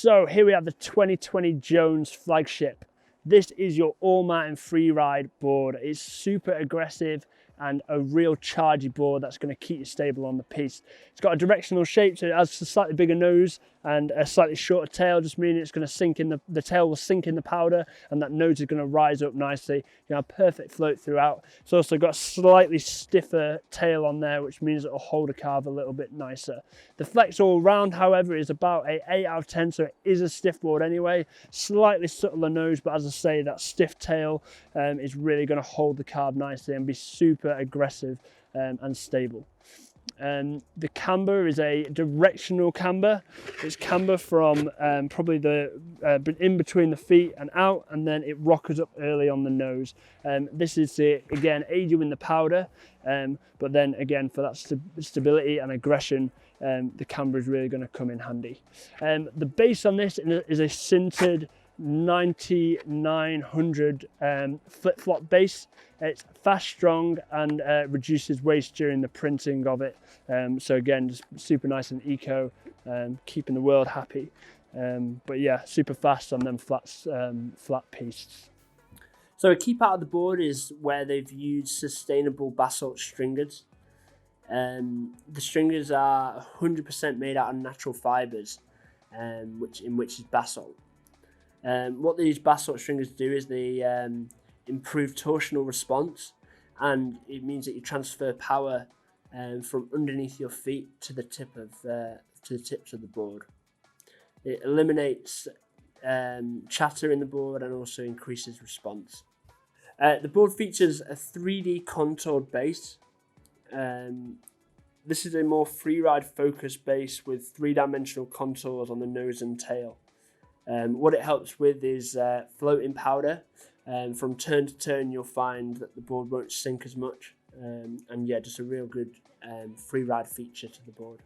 So here we have the 2020 Jones Flagship. This is your all-mountain free ride board. It's super aggressive and a real chargy board that's going to keep you stable on the piste. It's got a directional shape, so it has a slightly bigger nose and a slightly shorter tail, just meaning it's going to sink in the tail will sink in the powder and that nose is going to rise up nicely. You have perfect float throughout. It's also got a slightly stiffer tail on there, which means it will hold a carve a little bit nicer. The flex all round, however, is about an 8 out of 10, so it is a stiff board anyway. Slightly subtler nose, but as I say, that stiff tail is really going to hold the carve nicely and be super aggressive and stable. The camber is a directional camber. It's camber from probably the in between the feet and out, and then it rockers up early on the nose. This is to, again, aid you in the powder, but then again, for that stability and aggression, the camber is really going to come in handy. The base on this is a sintered 9900 flip-flop base. It's fast, strong, and reduces waste during the printing of it. So again, just super nice and eco, keeping the world happy. But yeah, super fast on them flat pistes. So a key part of the board is where they've used sustainable basalt stringers. The stringers are 100% made out of natural fibres, which is basalt. What these basalt stringers do is they improve torsional response, and it means that you transfer power from underneath your feet to the tips of the board. It eliminates chatter in the board and also increases response. The board features a 3D contoured base. This is a more freeride focused base with 3-dimensional contours on the nose and tail. What it helps with is floating powder. From turn to turn, you'll find that the board won't sink as much, and yeah, just a real good free ride feature to the board.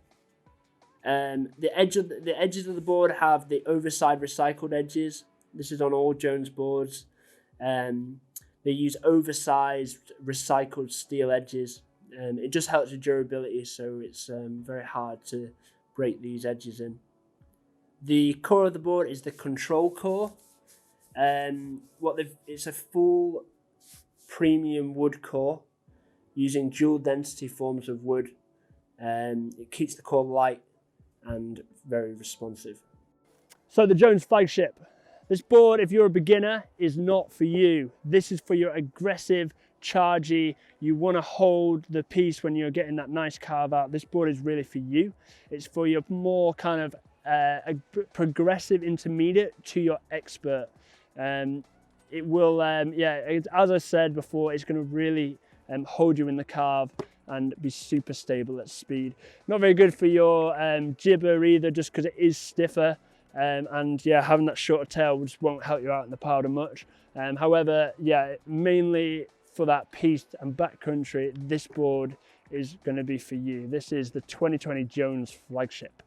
The edges of the board have the overside recycled edges. This is on all Jones boards. They use oversized recycled steel edges. It just helps with durability, so it's very hard to break these edges in. The core of the board is the control core. It's a full premium wood core using dual density forms of wood. It keeps the core light and very responsive. So the Jones Flagship. This board, if you're a beginner, is not for you. This is for your aggressive, chargy, you want to hold the piece when you're getting that nice carve out. This board is really for you. It's for your more kind of a progressive intermediate to your expert. It will, as I said before, it's going to really hold you in the carve and be super stable at speed. Not very good for your jibber either, just because it is stiffer. And yeah, having that shorter tail just won't help you out in the powder much. However, yeah, mainly for that piste and backcountry, this board is going to be for you. This is the 2020 Jones Flagship.